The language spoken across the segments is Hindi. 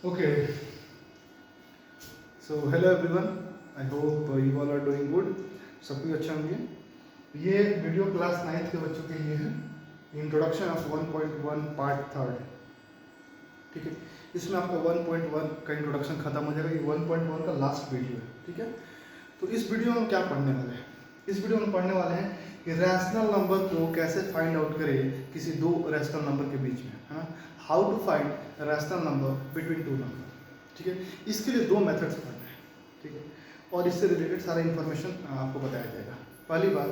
Okay, so hello everyone. I hope you all are doing good. सब कुछ अच्छा होंगे. ये वीडियो क्लास 9th के बच्चों के लिए है. Introduction of 1.1 part third. ठीक है, इसमें आपका 1.1 का इंट्रोडक्शन खत्म हो जाएगा. ये 1.1 का लास्ट वीडियो है. ठीक है, तो इस वीडियो में क्या पढ़ने वाले हैं? इस वीडियो में पढ़ने वाले हैं कि रैशनल नंबर को कैसे फाइंड आउट करें किसी दो रैशनल नंबर के बीच में, है ना. How to find rational number between two number. ठीक है, इसके लिए दो मेथड्स पढ़ना है. ठीक है, और इससे रिलेटेड सारा इन्फॉर्मेशन आपको बताया जाएगा. पहली बात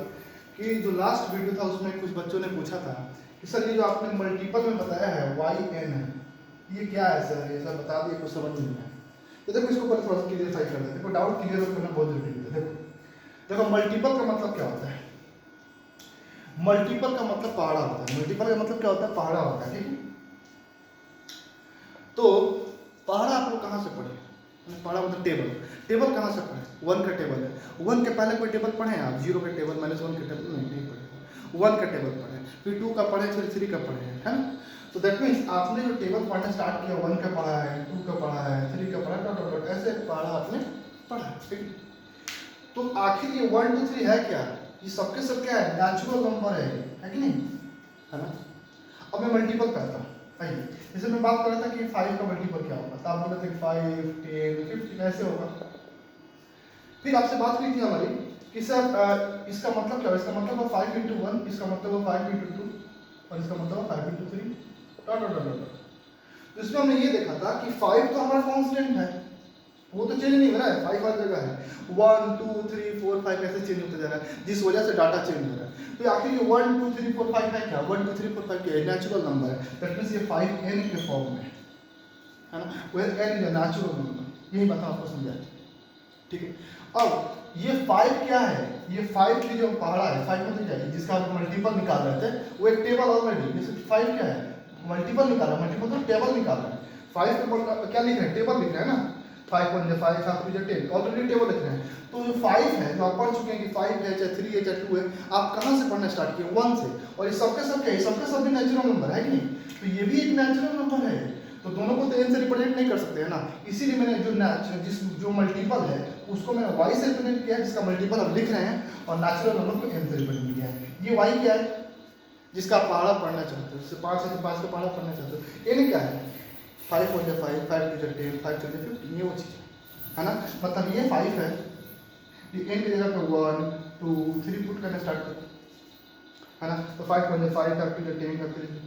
कि जो लास्ट वीडियो था उसमें कुछ बच्चों ने पूछा था कि सर ये जो आपने मल्टीपल में बताया है YN है, ये क्या है सर, ये सब बता दिए, कुछ समझ नहीं आया. तो देखो इसको पहले थोड़ा सा क्लियरफाई कर देते हैं. देखो डाउट क्लियर करना बहुत जरूरी है. देखो मल्टीपल का मतलब क्या होता है? मल्टीपल का मतलब पहाड़ा होता है. मल्टीपल का मतलब क्या होता है? पहाड़ा होता है. ठीक है, तो पहाड़ा आप लोग कहाँ से पढ़े? पहाड़ा मतलब टेबल. टेबल कहाँ से पढ़े? 1 का टेबल है. 1 के पहले कोई टेबल पढ़े आप? 0 का टेबल, -1 का टेबल नहीं पढ़े. 1 का टेबल पढ़े, फिर 2 का पढ़े, फिर 3 का पढ़े, है ना. तो दैट मीन्स आपने जो टेबल पढ़ना स्टार्ट किया, 1 का पढ़ा है, 2 का पढ़ा है, 3 का पढ़ा, डॉट डॉट ऐसे पढ़ा आपने पढ़ा. ठीक है, तो आखिर ये 1 2 3 है क्या? ये सबके सब क्या है? नेचुरल नंबर है कि नहीं, है ना. अब मैं मल्टीपल करता हूँ. आइए, जैसे मैं बात कर रहा था कि 5 का मल्टीपल क्या होगा, तो आप बोले थे 5 10 15 ऐसे होगा. फिर आपसे बात हुई थी हमारी कि सर इसका मतलब क्या है? इसका मतलब है 5 × 1, इसका मतलब है 5 × 2, और इसका मतलब है 5 × 3, डॉट डॉट डॉट डॉट. तो इसमें हमने ये देखा था कि 5 तो हमारा कांस्टेंट है, वो तो चेंज नहीं हो रहा है. 5 हर जगह है. 1 2 3 4 5 ऐसे चेंज होते जा रहा है, जिस वजह से डाटा चेंज हो रहा है. तो आखिर ये 1 2 3 4 5 है क्या? 1 2 3 4 5 क्या है? नेचुरल नंबर है. दैट मींस ये 5n के फॉर्म में है ना. Where n is a natural number. यही बात आपको समझाया. ठीक है, अब ये 5 क्या है? ये 5 की जो पहाड़ा है, 5 मतलब क्या है? जिसका आप मल्टीपल निकाल रहे थे, वो एक टेबल ऑलरेडी. जैसे 5 क्या है? मल्टीपल निकाला. मल्टीपल तो टेबल निकाल रहे हैं. 5 के क्या लिख रहे हैं? टेबल लिख रहे हैं ना. 5 1 5 7 2 10, ऑलरेडी टेबल लिख रहे हैं. तो जो 5 है, जो आप पढ़ चुके हैं कि 5 है, चाहे 3 है, चाहे 2 है, आप कहाँ से पढ़ना स्टार्ट किए? 1 से. और ये सबके सब क्या है? सबके सब भी नेचुरल नंबर है कि नहीं. तो ये भी एक नेचुरल नंबर है. तो दोनों को तो n से रिप्रेजेंट नहीं कर सकते है ना. इसीलिए मैंने जो मल्टीपल है उसको मैंने y से रिप्रेजेंट किया, जिसका मल्टीपल हम लिख रहे हैं, और नेचुरल नंबर को n से रिप्रेजेंट किया है. ये y क्या है? जिसका आप पहाड़ा पढ़ना चाहते हो. जैसे 5 है तो 5 का पहाड़ा पढ़ना चाहते हो. n क्या है? 5 1 5 5 2 10 5 3 15, ये वो चीज़ है ना. मतलब ये 5 है, ये n की जगह पे 1 2 3 पुट करना स्टार्ट करो, है ना. तो 5 1 5 5 2 10 5 3.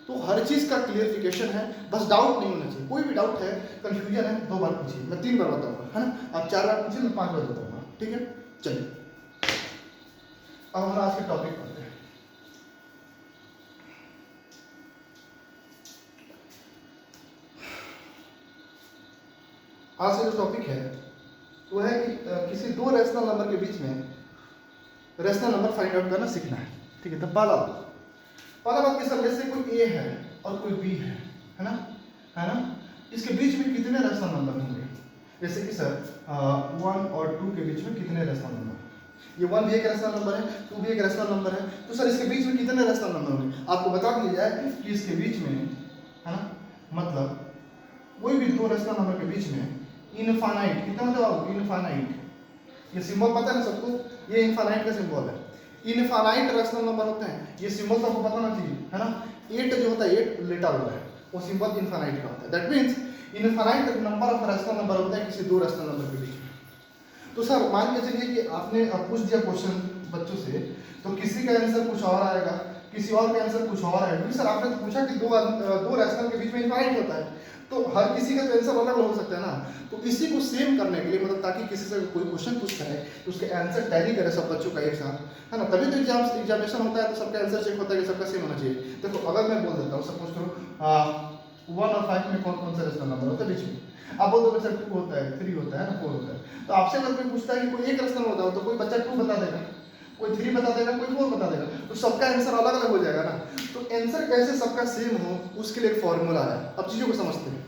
तो हर चीज़ का क्लियरिफिकेशन है, बस डाउट नहीं होना चाहिए. कोई भी डाउट है, कंफ्यूजन है, 2 बार पूछिए. मैं 3 बार बताऊंगा, है ना. आप 4 बार पूछिए, मैं 5 बार बताऊंगा. ठीक है, चलिए अब हम आज के टॉपिक पढ़ते हैं. आज का जो टॉपिक है वो है कि किसी दो रैशनल नंबर के बीच में रैशनल नंबर फाइंड आउट करना सीखना है. ठीक है, तो पहला बात कि सर जैसे कोई a है और कोई b है ना, है ना. इसके बीच में कितने रैशनल नंबर होंगे? जैसे कि सर 1 और 2 के बीच में कितने रैशनल नंबर? ये 1 भी एक रैशनल नंबर है, 2 भी एक रैशनल नंबर है. तो सर इसके बीच में कितने रैशनल नंबर होंगे? आपको बता दिया जाए कि इसके बीच में, है ना, मतलब कोई भी दो रैशनल नंबर के बीच में इनफाइनाइट, कितना मतलब इनफाइनाइट, ये सिंबल पता है ना सबको, ये इनफाइनाइट का सिंबल है. इनफाइनाइट रैशनल नंबर होते हैं, ये सिंबल तो आपको पता होना चाहिए, है ना. 8 जो होता है, 8 लेटा हुआ है, वो सिंबल इनफाइनाइट का होता है. That means infinite number of rational number होते हैं किसी दो रैशनल नंबर के बीच में. तो सर मान के चलिए कि आपने पूछ दिया क्वेश्चन बच्चों से, तो किसी का आंसर कुछ और आएगा, किसी और का आंसर कुछ और आएगा. क्योंकि सर आपने तो पूछा कि दो रैशनल के बीच में इनफाइनाइट होता है, तो हर किसी का तो आंसर अलग हो सकता है ना. तो इसी को सेम करने के लिए, मतलब ताकि किसी से कोई क्वेश्चन पूछता है तो उसके आंसर टैली करे सब बच्चों का एक साथ, है ना. तभी तो एग्जामिनेशन होता है, तो सबका आंसर चेक होता है कि सबका सेम होना चाहिए. देखो अगर मैं बोल देता हूँ, सपोज करो 1 और 5 में कौन कौन सा रैशनल नंबर होता है बीच में, आप बोल दो सर 2 होता है, 3 होता है ना, 4 होता है. तो आपसे अगर कोई पूछता है कि कोई एक रैशनल होता है, तो कोई बच्चा 2 बता देगा, कोई 3 बता देगा, कोई 4 बता देगा. तो सबका आंसर अलग अलग हो जाएगा ना. तो आंसर कैसे सबका सेम हो, उसके लिए एक फॉर्मूला है. अब चीजों को समझते हैं.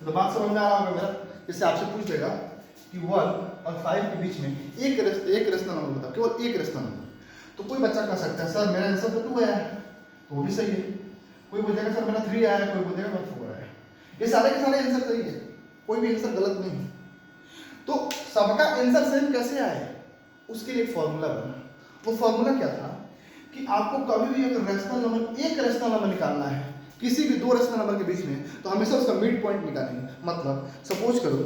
तो बात समझ में आ रहा होगा मेरा. जैसे आपसे पूछ देगा कि 1 और 5 के बीच में एक रैशनल नंबर बताओ, केवल एक रैशनल नंबर. तो कोई बच्चा कह सकता है सर मेरा आंसर तो 2 है, तो वो भी सही है। कोई बोलेगा सर मेरा 3 आया है, कोई बोलेगा मेरा 4 आया है। ये सारे के सारे आंसर सही है, कोई भी आंसर गलत नहीं है। तो सबका आंसर सेम कैसे आए, उसके लिए एक फॉर्मूला बना। वो फॉर्मूला क्या था कि आपको कभी भी अगर रैशनल नंबर, एक रैशनल नंबर निकालना है किसी भी दो रैशनल नंबर के बीच में, तो हमेशा उसका मिड पॉइंट निकालेंगे। मतलब सपोज करो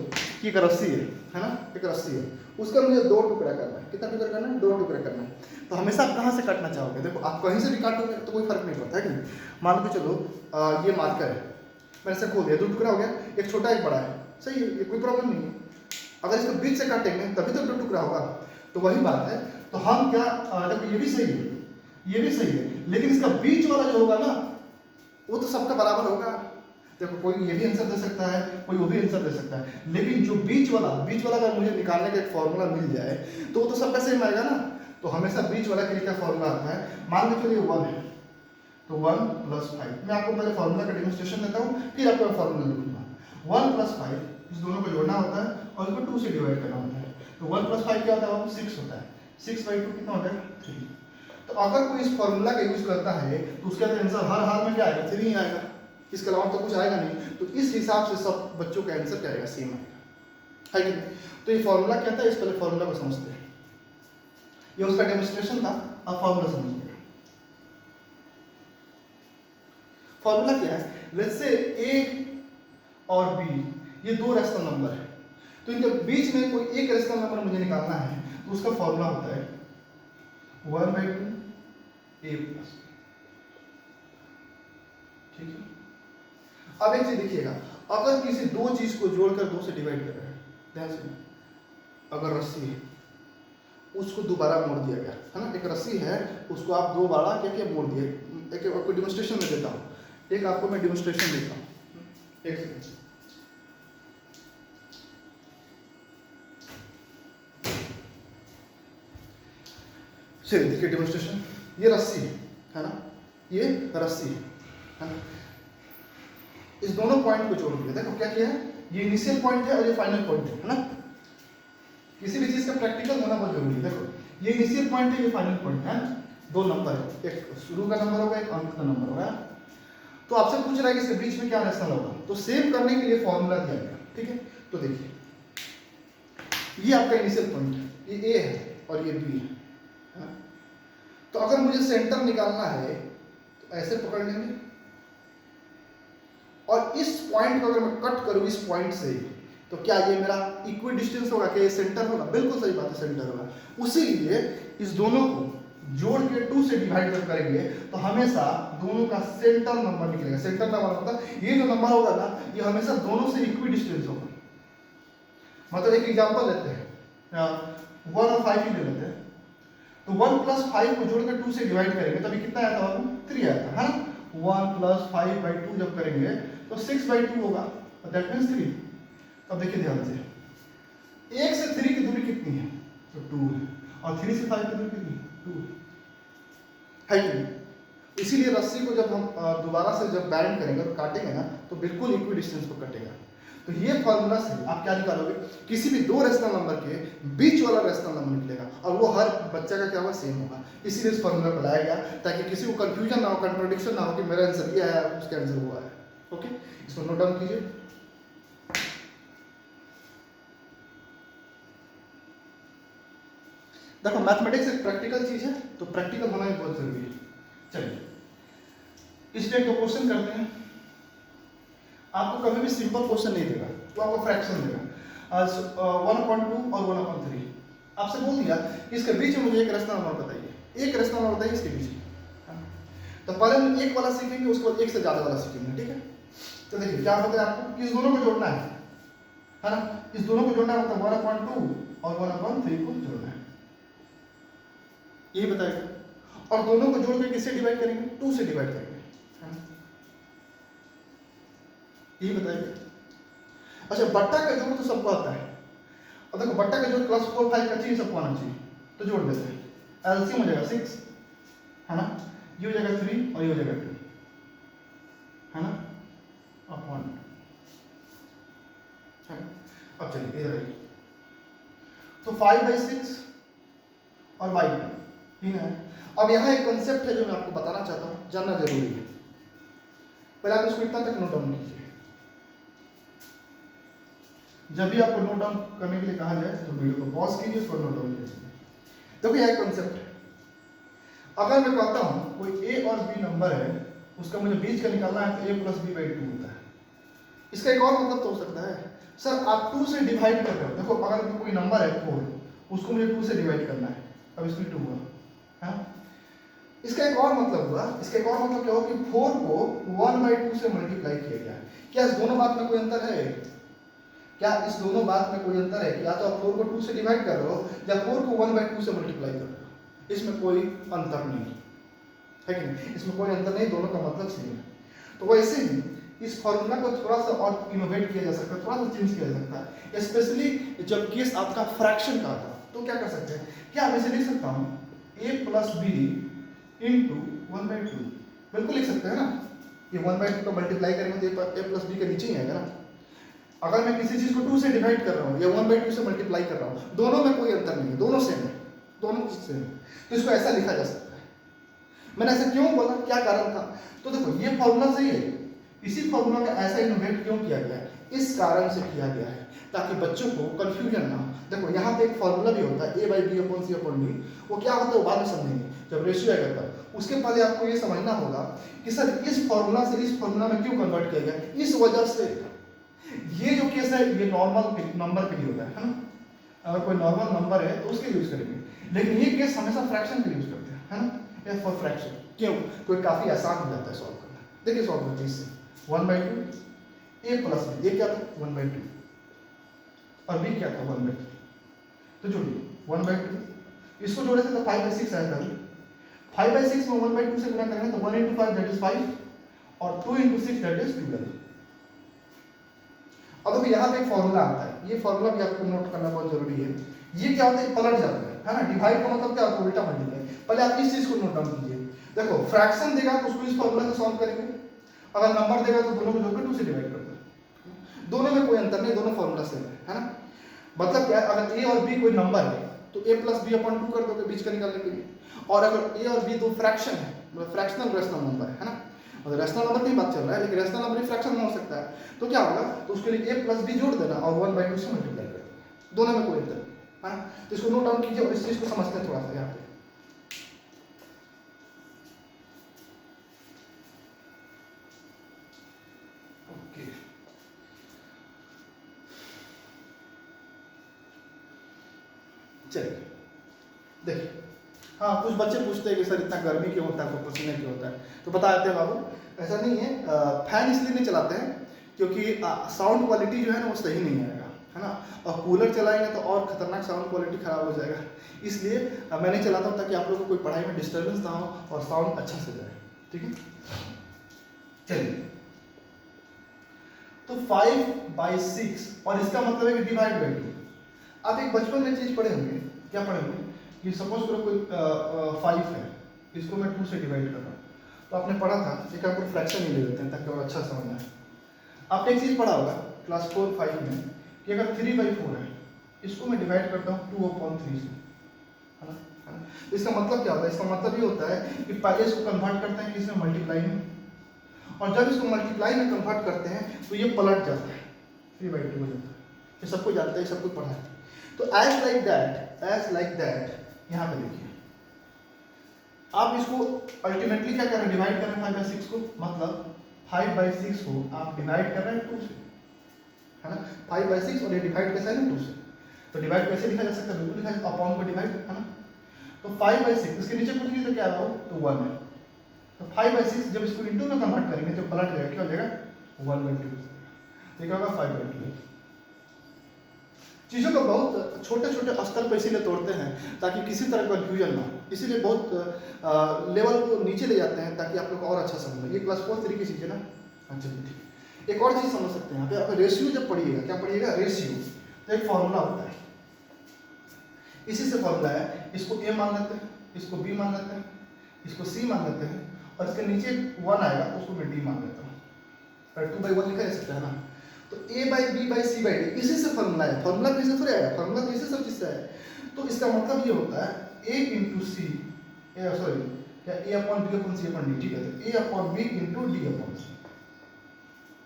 कि एक रस्सी है ना, एक रस्सी है, उसका मुझे 2 टुकड़ा करना है। कितना टुकड़ा करना है? 2 टुकड़ा करना है। तो हमेशा आप कहाँ से काटना चाहोगे? देखो आप कहीं से भी काटोगे तो कोई फर्क नहीं पड़ता है कि नहीं। मान के चलो ये मार्कर है, मैंने से खोल दिया, 2 टुकड़ा हो गया, एक छोटा एक बड़ा है, सही है, ये कोई प्रॉब्लम नहीं है। अगर इसको बीच से काटेंगे तभी तो 2 टुकड़ा होगा। तो वही बात है, तो हम क्या, देखो ये भी सही है, ये भी सही है, लेकिन इसका बीच वाला जो होगा ना वो तो सबका बराबर होगा। देखो कोई ये भी आंसर दे सकता है, कोई वो भी आंसर दे सकता है, लेकिन जो बीच वाला अगर मुझे निकालने का एक फॉर्मूला मिल जाए तो वो तो सबका सेम आएगा ना। तो हमेशा बीच वाला के लिए क्या फॉर्मूला आता है, मान लो चलिए 1 है, तो 1 + 5। मैं आपको पहले फॉर्मूला का डेमोंस्ट्रेशन देता हूँ, फिर आपको फॉर्मूला लिखूंगा। 1 + 5, इस दोनों को जोड़ना होता है और इसको 2 से डिवाइड करना होता है। तो 1 + 5 क्या होता है? 6 होता है। 6/2 कितना होता है? 3। तो अगर कोई इस फॉर्मूला का यूज करता है तो उसका आंसर हर हाल में क्या आएगा? 3 ही आएगा, इसके अलावा तो कुछ आएगा नहीं। तो इस हिसाब से सब बच्चों का आंसर क्या आएगा? सेम आएगा, है कि नहीं? तो ये फॉर्मूला क्या था, इस पहले फॉर्मूला को समझते हैं। ये उसका डेमोंस्ट्रेशन था, अब फॉर्मूला समझिए। फॉर्मूला क्या है? लेट्स से a और b ये 2 रैशनल नंबर है, तो इनके बीच में कोई एक रैशनल नंबर मुझे निकालना है, तो उसका फॉर्मूला होता है 1/2 a + b। ठीक है। अब एक चीज देखिएगा, अगर किसी दो चीज को जोड़कर 2 से डिवाइड कर रहे हैं, ध्यान से, अगर रस्सी है उसको दोबारा मोड़ दिया गया है ना, एक रस्सी है उसको आप दोबारा क्या क्या मोड़ दिए। एक आपको डेमोंस्ट्रेशन में देता हूँ, एक आपको मैं डेमोंस्ट्रेशन देता हूँ, एक सेकंड। चलिए देखिए डेमोंस्ट्रेशन, ये रस्सी है ना, ये रस्सी है ना, इस दोनों पॉइंट को जोड़ दिया। देखो क्या किया है, ये इनिशियल पॉइंट है और ये फाइनल पॉइंट है ना। किसी भी चीज का प्रैक्टिकल होना बहुत जरूरी है। देखो ये इनिशियल पॉइंट है, ये फाइनल पॉइंट है, 2 नंबर है, एक शुरू का नंबर होगा, एक अंत का नंबर होगा। तो आपसे पूछ रहा है कि इसके बीच में क्या रैशनल होगा, तो सेव करने के लिए फॉर्मूला दिया गया। ठीक है, तो देखिए ये आपका इनिशियल पॉइंट है, ये ए है और ये बी है। तो अगर मुझे सेंटर निकालना है तो ऐसे पकड़ लेंगे, और इस पॉइंट को अगर मैं कट करूं इस पॉइंट से, तो क्या ये मेरा इक्वी डिस्टेंस होगा? क्या ये सेंटर होगा? बिल्कुल सही बात है, सेंटर होगा। उसी लिए इस दोनों को जोड़ के 2 से डिवाइड जब करेंगे तो हमेशा दोनों का सेंटर नंबर निकलेगा। सेंटर नंबर मतलब ये जो नंबर होगा ना, ये हमेशा दोनों से इक्वी डिस्टेंस होगा। मतलब एक एग्जांपल लेते हैं, 1 और 5 ही ले लेते हैं। तो 1 + 5 को जोड़कर 2 से डिवाइड करेंगे तभी कितना आया था? 3 आया था, है ना। 1 + 5/2 जब करेंगे तो 6/2 होगा, दैट मीन्स 3। अब देखिए ध्यान से, 1 से 3 की दूरी कितनी है? तो 2 है, और 3 से 5 की दूरी कितनी? 2 है कि नहीं? इसीलिए रस्सी को जब हम दोबारा से जब बैंड करेंगे और काटेंगे ना, तो बिल्कुल इक्वी डिस्टेंस पर कटेगा। तो ये फॉर्मूला से आप क्या निकालोगे, किसी भी 2 रैशनल नंबर के बीच वाला रैशनल नंबर निकलेगा, और वो हर बच्चा का क्या होगा? सेम होगा। इसीलिए इस फॉर्मूला को लाया गया ताकि किसी को कंफ्यूजन ना हो, कंट्रोडिक्शन ना हो कि मेरा आंसर ये आया उसका आंसर वो आया। ओके, इसको नोट डाउन कीजिए। देखो मैथमेटिक्स एक प्रैक्टिकल चीज है, तो प्रैक्टिकल होना भी बहुत जरूरी है। चलिए इसलिए 2 क्वेश्चन करते हैं। आपको कभी भी सिंपल क्वेश्चन नहीं देगा, वो आपको फ्रैक्शन देगा। 1/2 और 1/3 आपसे बोल दिया इसके बीच में मुझे एक रैशनल नंबर बताइए, एक रैशनल नंबर बताइए इसके बीच में। तो पहले हम एक वाला सीखेंगे, उसके बाद एक से ज्यादा वाला सीखेंगे। ठीक है, तो देखिए क्या होता है, आपको इस दोनों को जोड़ना है ना, इस दोनों को जोड़ना है, मतलब 1/2 और 1/3 को जोड़ना है, यही बताएगा। और दोनों को जोड़ के किससे डिवाइड करेंगे? 2 से डिवाइड करेंगे, यही बताएगा। अच्छा, बट्टा का जोड़ तो सबको आता है। अब देखो बट्टा का जोड़ +4 5 का चाहिए, सबको आना चाहिए, तो जोड़ देते हैं। एलसीएम हो जाएगा 6, है ना, ये हो जाएगा 3 और ये हो जाएगा 2, है ना, अपॉन, है। अब चलिए इधर आइए, तो 5/6 और 3 है। अब यहाँ एक कंसेप्ट है जो मैं आपको बताना चाहता हूँ, जानना जरूरी है। पहले आप इसको इतना तक नोट डाउन कीजिए। जब भी आपको नोट डाउन करने के लिए कहा जाए तो वीडियो को पॉज कीजिए, उसको नोट डाउन कीजिए। देखो यह एक कंसेप्ट है। अगर मैं कहता हूँ कोई ए और बी नंबर है, उसका मुझे बीच का निकालना है तो a प्लस बी बाई 2 होता है। इसका एक और मतलब तो हो सकता है, सर आप 2 से डिवाइड कर रहे हो। देखो अगर कोई नंबर है 4, उसको मुझे 2 से डिवाइड करना है, अब इसमें 2 हुआ, हाँ? इसका एक और मतलब हुआ, इसका एक और मतलब क्या हुआ कि 4 को 1/2 से मल्टीप्लाई किया गया है। क्या इस दोनों बात में कोई अंतर है? क्या इस दोनों बात में कोई अंतर है? या तो आप 4 को 2 से डिवाइड कर रहे हो या 4 को 1/2 से मल्टीप्लाई कर रहे हो। इसमें कोई अंतर नहीं है कि नहीं? इसमें कोई अंतर नहीं, दोनों का मतलब सेम है। तो वैसे ही इस फॉर्मूला को थोड़ा सा और इनोवेट किया जा सकता है, थोड़ा सा चेंज किया जा सकता है। स्पेशली जब केस आपका फ्रैक्शन का आता तो क्या कर सकते हैं, क्या मैं इसे लिख सकता हूँ a प्लस बी इंटू 1/2, बिल्कुल लिख सकते हैं ना। ये 1/2 को मल्टीप्लाई करेंगे तो a प्लस बी के नीचे ही आएगा ना। अगर मैं किसी चीज को 2 से डिवाइड कर रहा हूँ या 1/2 से मल्टीप्लाई कर रहा हूँ, दोनों में कोई अंतर नहीं है, दोनों सेम है, दोनों सेम है। तो इसको ऐसा लिखा जा सकता है। मैंने ऐसा क्यों बोला, क्या कारण था? तो देखो ये फॉर्मूला सही है, इसी फॉर्मूला का ऐसा इनोवेट क्यों किया गया है? इस कारण से किया गया है ताकि बच्चों को कंफ्यूजन ना हो। देखो यहाँ पे एक फॉर्मूला भी होता है a/b/c/d, वो क्या होता है वो बाद में समझेंगे जब रेशियो आएगा तब। उसके पहले आपको ये समझना होगा कि सर इस फॉर्मूला से इस फॉर्मूला में क्यों कन्वर्ट किया गया, इस वजह से। ये जो केस है ये नॉर्मल नंबर के लिए होता है ना। अगर कोई नॉर्मल नंबर है तो उसके लिए यूज करेंगे, लेकिन ये केस हमेशा फ्रैक्शन के लिए यूज करते हैं, है ना। एफ फॉर फ्रैक्शन, क्यों? कोई काफी आसान हो जाता है सॉल्व करना। देखिए सॉल्व करते हैं इससे 1/2 a प्लस बी, ये क्या था 1/2 और b क्या था 1/3, तो जोड़िए 1/2, इसको जोड़े थे तो 5/6 आएगा। 5/6 में 1/2 से गुणा करेंगे तो 1 × 5 दैट इज 5 और 2 × 6 दैट इज 12। अब देखो यहाँ पे एक फॉर्मूला आता है, ये फॉर्मूला भी आपको नोट करना बहुत जरूरी है। ये क्या होता है, पलट जाता है ना। डिवाइड का मतलब क्या होता है, उल्टा मल्टीप्लाई। पहले आप इस चीज को नोट डाउन कीजिए। देखो फ्रैक्शन देगा तो उसको इस फॉर्मूला से सॉल्व करेंगे, अगर नंबर देगा तो दोनों को जोड़कर 2 से डिवाइड कर दो। दोनों में कोई अंतर नहीं, दोनों फॉर्मूला सेम है ना। मतलब क्या, अगर a और b कोई नंबर है तो a प्लस बी अपॉन 2 कर दोगे बीच का निकालने के लिए। और अगर a और b दो फ्रैक्शन है, मतलब फ्रैक्शनल रेशनल नंबर है ना, मतलब रेशनल नंबर की बात चल रहा है, लेकिन रेशनल नंबर भी फ्रैक्शन में हो सकता है, तो क्या होगा, तो उसके लिए a प्लस बी जोड़ देना और 1/2 से मल्टीप्लाई कर देना। दोनों में कोई अंतर है ना। तो इसको नोट डाउन कीजिए और इस चीज को समझते हैं थोड़ा सा यहाँ पे। ओके, चलिए देखिए। हाँ, कुछ बच्चे पूछते हैं कि सर इतना गर्मी क्यों होता है, तो पसीने क्यों होता है, तो बताते हैं बाबू, ऐसा नहीं है। फैन इसलिए नहीं चलाते हैं क्योंकि साउंड क्वालिटी जो है ना वो सही नहीं आएगा, है ना। और कूलर चलाएंगे तो और खतरनाक साउंड क्वालिटी खराब हो जाएगा। इसलिए मैं नहीं चलाता हूँ ताकि आप लोगों को कोई पढ़ाई में डिस्टर्बेंस ना हो और साउंड अच्छा से जाए, ठीक है। चलिए, तो 5/6 और इसका मतलब है कि डिवाइड बाई 2। आप एक बचपन में चीज पढ़े होंगे, क्या पढ़े होंगे कि सपोज करो कोई 5 है, इसको मैं 2 से डिवाइड कर रहा हूँ, तो आपने पढ़ा था, एक आपको फ्रैक्शन ही ले लेते हैं ताकि और अच्छा समझना है। आपने एक चीज पढ़ा होगा क्लास 4-5 में कि अगर 3/4 है, इसको मैं डिवाइड करता हूँ 2/3 से, है ना। इसका मतलब क्या होता है, इसका मतलब ये होता है कि पहले इसको कन्वर्ट करते हैं किसमें, मल्टीप्लाई में, और जब इसको मल्टीप्लाई में कन्वर्ट करते हैं तो ये पलट जाता है, 3/2 हो जाता है। ये सबको जानते हैं, सबको पढ़ा है। तो एज लाइक दैट यहाँ पे देखिए, आप इसको अल्टीमेटली क्या कर रहे हैं, डिवाइड कर रहे हैं 5/6 को, मतलब 5/6 को आप डिवाइड कर रहे हैं 2 से, है ना। 5/6 और ये डिवाइड कैसे है ना 2 से, तो डिवाइड कैसे लिखा जा सकता है, बिल्कुल लिखा जाता है अपॉन को डिवाइड, है ना। तो 5/6 इसके नीचे कुछ नहीं तो क्या होगा, तो 1 है। तो 5/6 जब इसको इंटू में कन्वर्ट करेंगे तो पलट जाएगा, क्या हो जाएगा 1/2, तो क्या होगा 5/2। चीज़ों को बहुत छोटे छोटे स्तर पर इसीलिए तोड़ते हैं ताकि किसी तरह का कन्फ्यूजन ना हो, इसीलिए बहुत लेवल को नीचे ले जाते हैं ताकि आप लोग को और अच्छा समझ। ये क्लास 4 तरीके चीज़ है ना। अच्छा ठीक, एक और चीज़ समझ सकते हैं यहाँ पे, आप रेशियो जब पढ़िएगा, क्या पढ़िएगा, रेशियो, तो एक फॉर्मूला होता है, इसी से फॉर्मूला है, इसको a मान लेते हैं, इसको b मान लेते हैं, इसको c मान लेते हैं, और इसके नीचे 1 आएगा उसको मैं d मान लेता हूँ, 2/1 लिखा जा सकता है ना। तो a/b/c/d इसी से फॉर्मूला है, फॉर्मूला कैसे थोड़े आएगा, फॉर्मूला तो इसी सब चीज से है। तो इसका मतलब ये होता है a × c सॉरी क्या A upon B upon C upon D, ठीक है, तो A upon B into D upon C,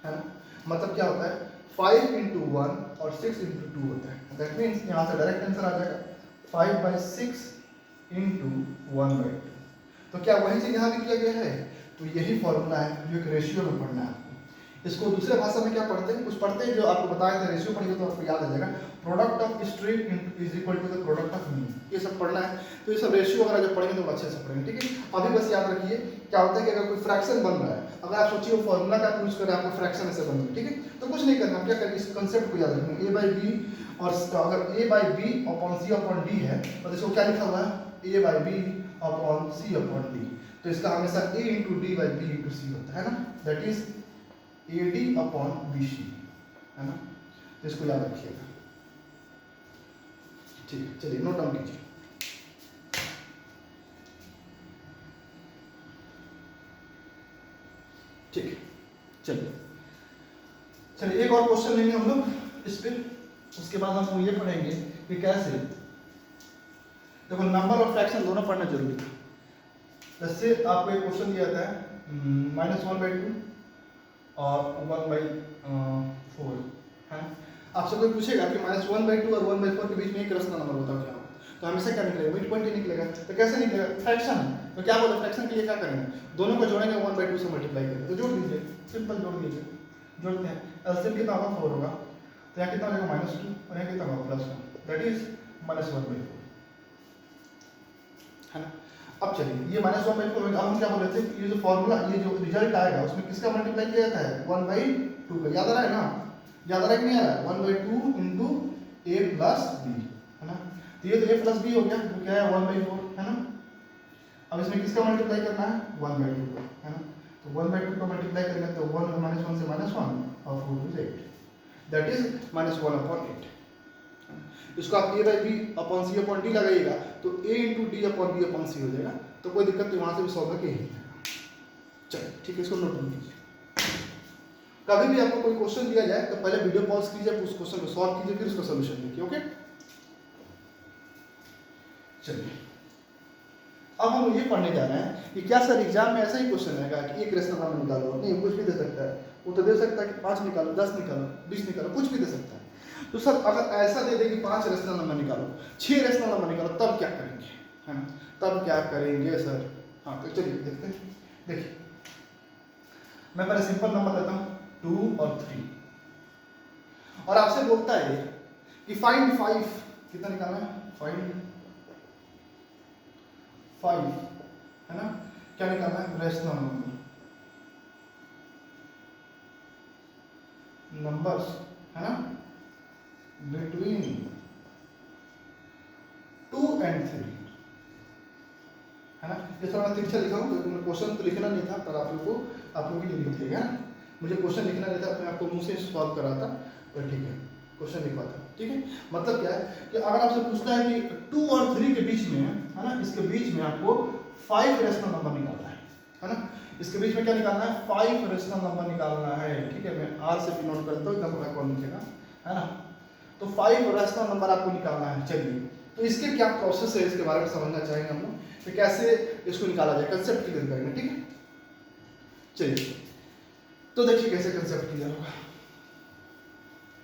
है ना। मतलब क्या होता है 5 इंटू 1 और 6 इंटू 2 होता है। दैट मीन्स यहाँ से डायरेक्ट आंसर आ जाएगा 5/6 इंटू 1/2। तो क्या वही चीज़ यहाँ भी किया गया है? तो यही फॉर्मूला है जो एक रेशियो में पढ़ना है आपको। इसको दूसरे भाषा में क्या पढ़ते हैं, कुछ पढ़ते हैं जो आपको बताया था, रेशियो पढ़िए तो आपको याद आ जाएगा, product of string is equal to the product of mean, ये सब पढ़ना है। तो ये सब रेशियो वगैरह जब पढ़ेंगे तो अच्छे से पढ़ेंगे, ठीक है। अभी बस याद रखिए क्या होता है कि अगर कोई फ्रैक्शन बन रहा है, अगर आप सोचिए वो फॉर्मूला का यूज करें, आपको फ्रैक्शन ऐसे बन रहा है, ठीक है, तो कुछ नहीं करना, क्या करेंगे इस कंसेप्ट को याद रखेंगे, ए बाई बी, और अगर A by B upon C upon D है तो इसको क्या लिखा हुआ है, A by B upon C upon D, तो इसका हमेशा A into D by B into C होता है ना, that is A D upon B C, है ना। तो इसको याद रखिएगा, ठीक है। चलिए नोट डाउन कीजिए। ठीक है, चलिए एक और क्वेश्चन लेंगे हम लोग इस पे, उसके बाद हम लोग ये पढ़ेंगे कि कैसे, देखो नंबर और फ्रैक्शन दोनों पढ़ना जरूरी है। जैसे आपको एक क्वेश्चन दिया जाता है -1/2 और 1/4 है। आपसे कोई पूछेगा कि -1/2 और 1/4 के बीच में एक रसना नंबर बताओ क्या हो, तो हमेशा क्या निकलेगा, मिड पॉइंट ही निकलेगा। तो कैसे निकलेगा, फ्रैक्शन है, तो क्या बोले फ्रैक्शन के लिए क्या करेंगे, दोनों को जोड़ेंगे 1/2 से मल्टीप्लाई करेंगे, तो जोड़ दीजिए, सिंपल जोड़ दीजिए, जोड़ते हैं, एलसीएम कितना होगा 4 होगा, तो यहाँ कितना हो जाएगा -2 और यहाँ कितना होगा +1, दैट इज -1/4, है ना। अब चलिए ये -1/4, अब हम क्या बोल रहे थे, ये जो फॉर्मूला, ये जो रिजल्ट आएगा उसमें किसका मल्टीप्लाई किया जाता है, 1/2 का, याद आ रहा है ना, याद आ रहा है कि नहीं आ रहा है, 1/2 इंटू a प्लस बी, है ना। तो ये तो a प्लस बी हो गया, तो क्या है 1/4, है ना। अब इसमें किसका मल्टीप्लाई करना है, 1/2 का, है ना। तो 1/2 का मल्टीप्लाई करेंगे तो 1 -1 से -1 और 4 से 8, दैट इज -1/8। इसको आप a by B upon C upon D लगाइएगा तो a into D upon B upon C हो जाएगा, तो कोई दिक्कत नहीं, वहां से भी सॉल्व करके यही चलिए, ठीक है। इसको नोट डाउन कीजिए। कभी भी आपको कोई क्वेश्चन दिया जाए तो पहले वीडियो पॉज कीजिए, उस क्वेश्चन को सॉल्व कीजिए, फिर उसका सॉल्यूशन देखिए, ओके। चलिए अब हम ये पढ़ने जा रहे हैं कि क्या सर एग्जाम में ऐसा ही क्वेश्चन आएगा कि एक रेशनल नंबर निकालो, नहीं कुछ भी दे सकता है, वो तो दे सकता है कि 5 निकालो, 10 निकालो, 20 निकालो, कुछ भी दे सकता है। तो सर अगर ऐसा दे दे कि 5 रेशनल नंबर निकालो, 6 रेशनल नंबर निकालो, तब क्या करेंगे, है ना, तब क्या करेंगे सर। हाँ तो चलिए देखते हैं। देखिए मैं पहले सिंपल नंबर देता हूँ 2 और 3, और आपसे बोलता है कि फाइंड 5, कितना निकालना है, फाइंड 5, है ना, क्या निकालना है, रेशनल नंबर, नंबर्स, है ना, बिटवीन 2 and 3, है ना। ये थोड़ा तिरछा लिखा हूँ, क्वेश्चन तो लिखना नहीं था, पर आप लोगों के लिए लिख दिया, मुझे क्वेश्चन लिखना नहीं था, मैं आपको मुंह से सॉल्व करा था, पर ठीक है क्वेश्चन लिखवा था, ठीक है। मतलब क्या है कि अगर आपसे पूछता है कि 2 और 3 के बीच में, है ना, इसके बीच में आपको 5 रेशनल नंबर निकालना है ना, इसके बीच में क्या निकालना है, 5 रेशनल नंबर निकालना है, ठीक है। मैं आर से भी नोट करता हूँ, एकदम बड़ा कौन लिखेगा, है ना। तो 5 रेशनल नंबर आपको निकालना है। चलिए तो इसके क्या प्रोसेस है, इसके बारे में समझना चाहेंगे हम लोग, कि कैसे इसको निकाला जाए, कंसेप्ट क्लियर करेंगे, ठीक है। चलिए तो देखिए कैसे कंसेप्ट क्लियर होगा,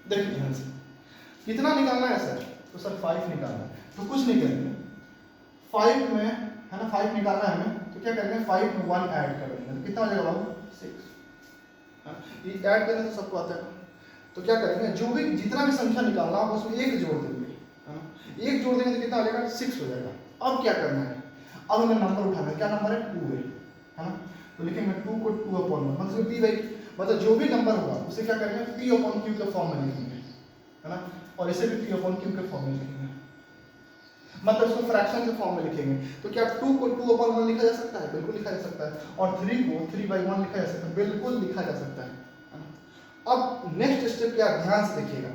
देखिए ध्यान से, कितना निकालना है सर, तो सर 5 निकालना है, तो कुछ नहीं करेंगे, 5 में, है ना, 5 निकालना है हमें, तो क्या करेंगे 5 में 1 ऐड कर देंगे, तो कितना हो जाएगा बाबू 6, ये ऐड करने तो सबको आता है, तो क्या करेंगे जो भी जितना भी संख्या निकालना होगा उसमें 1 जोड़ देंगे, है ना, 1 जोड़ देंगे तो कितना हो जाएगा 6 हो जाएगा। अब क्या करना है, अब हमें नंबर उठाना है, क्या नंबर है 2 है ना, तो लिखेंगे 2 को 2/1, मतलब p बाई, मतलब जो भी नंबर होगा उसे क्या करेंगे p/q के फॉर्म में लिखेंगे, है ना, और इसे भी p/q के फॉर्म में लिखेंगे, मतलब इसको फ्रैक्शन के फॉर्म में लिखेंगे। तो क्या 2 को 2/1 लिखा जा सकता है, बिल्कुल लिखा जा सकता है, और 3 को 3/1 लिखा जा सकता है, बिल्कुल लिखा जा सकता है ना। अब नेक्स्ट स्टेप क्या, ध्यान से देखिएगा,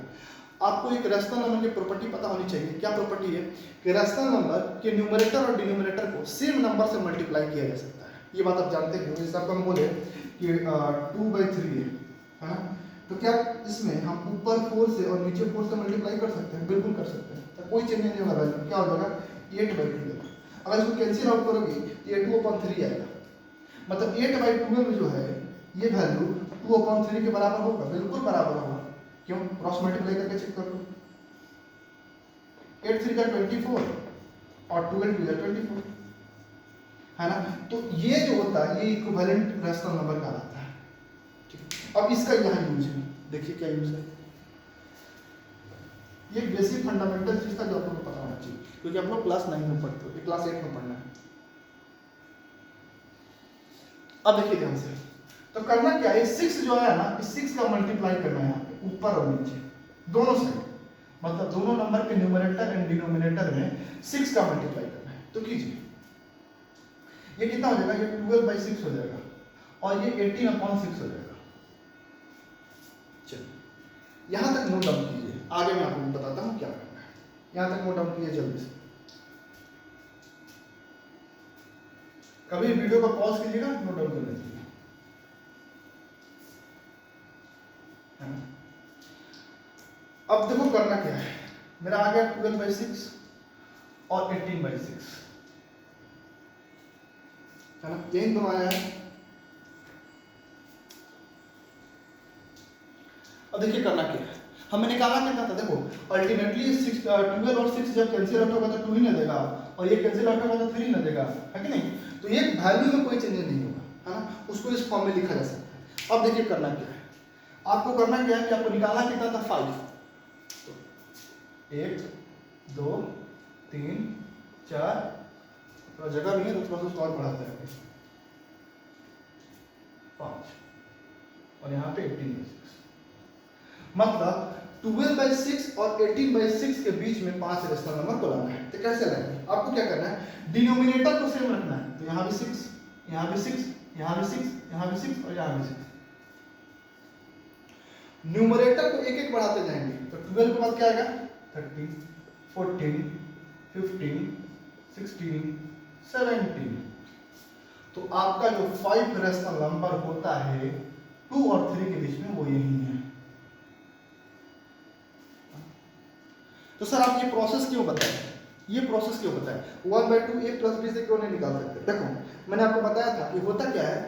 आपको एक रेशनल नंबर की प्रॉपर्टी पता होनी चाहिए। क्या प्रॉपर्टी है कि रेशनल नंबर के न्यूमरेटर और डिनोमिनेटर को सेम नंबर से मल्टीप्लाई किया जा सकता है, ये बात आप जानते हैं। जैसे आपको हम बोले कि 2/3 है ना, तो क्या इसमें हम ऊपर 4 से और नीचे 4 से मल्टीप्लाई कर सकते हैं, बिल्कुल कर सकते हैं, तो कोई चेंज नहीं होगा, वैल्यू क्या हो जाएगा 8/2। अगर इसको कैंसिल आउट करोगे तो ये 2/3 आएगा, मतलब 8/12 जो है ये वैल्यू 2/3 के बराबर होगा, बिल्कुल बराबर होगा। क्यों? क्रॉस मल्टीप्लाई करके चेक कर लो, 8 3 का 24 और 12 2 का 24 है ना। तो ये जो होता है ये इक्विवेलेंट रेशनल नंबर कहलाता है। ठीक, अब इसका यहाँ यूज है, देखिए क्या यूज है। ये बेसिक फंडामेंटल चीज था जो आप लोगों को पता होना चाहिए, क्योंकि आप लोग क्लास 9 में पढ़ते हो, क्लास 8 में पढ़ना है। अब देखिए ध्यान से, तो करना क्या है, 6 जो है ना, इस 6 का मल्टीप्लाई करना है यहाँ पे ऊपर और नीचे दोनों साइड, मतलब दोनों नंबर के न्यूमरेटर एंड डिनोमिनेटर में 6 का मल्टीप्लाई करना है। तो कीजिए, ये कितना हो जाएगा, ये 12/6 हो जाएगा और ये 18/6 हो जाएगा। चलिए यहां तक नोट डाउन कीजिए, आगे मैं आपको बताता हूं क्या करना है। यहां तक नोट डाउन कीजिए जल्दी से, कभी वीडियो को पॉज कीजिएगा, नोट डाउन कर लीजिएगा। अब देखो करना क्या है, मेरा आ गया 12/6 और 18/6 है ना, यही दोनों आया है। अब देखिए करना क्या है, हमें निकाला कितना था, देखो अल्टीमेटली 12 और 6 जब कैंसिल आउट होगा तो 2 ही ना देगा, और ये कैंसिल आउट होगा तो 3 ना देगा, है कि नहीं। तो ये वैल्यू में कोई चेंज नहीं होगा, है ना, उसको इस फॉर्म में लिखा जा सकता है। अब देखिए करना क्या है, आपको करना क्या है कि आपको निकाला कितना था 5, तो 1 2 3 4, थोड़ा जगह भी है तो थोड़ा सा और बढ़ाते हैं 5, और यहाँ पे 18/6, मतलब 12/6 और 18/6 के बीच में 5 रेशनल नंबर को लाना है। तो कैसे लाएंगे, आपको क्या करना है, डिनोमिनेटर को सेम रखना है, तो यहाँ भी 6, यहाँ भी 6, यहाँ भी 6, यहाँ भी 6 और यहाँ भी 6। न्यूमरेटर को एक एक बढ़ाते जाएंगे, तो 12 के बाद क्या आएगा, 13 14 15 16 17। तो आपका जो 5 रेशनल नंबर होता है 2 और 3 के बीच में, वो यही है। तो सर आप ये प्रोसेस क्यों बताए, ये प्रोसेस क्यों बताए, 1/2 a + b से क्यों नहीं निकाल सकते। देखो मैंने आपको बताया था कि होता क्या है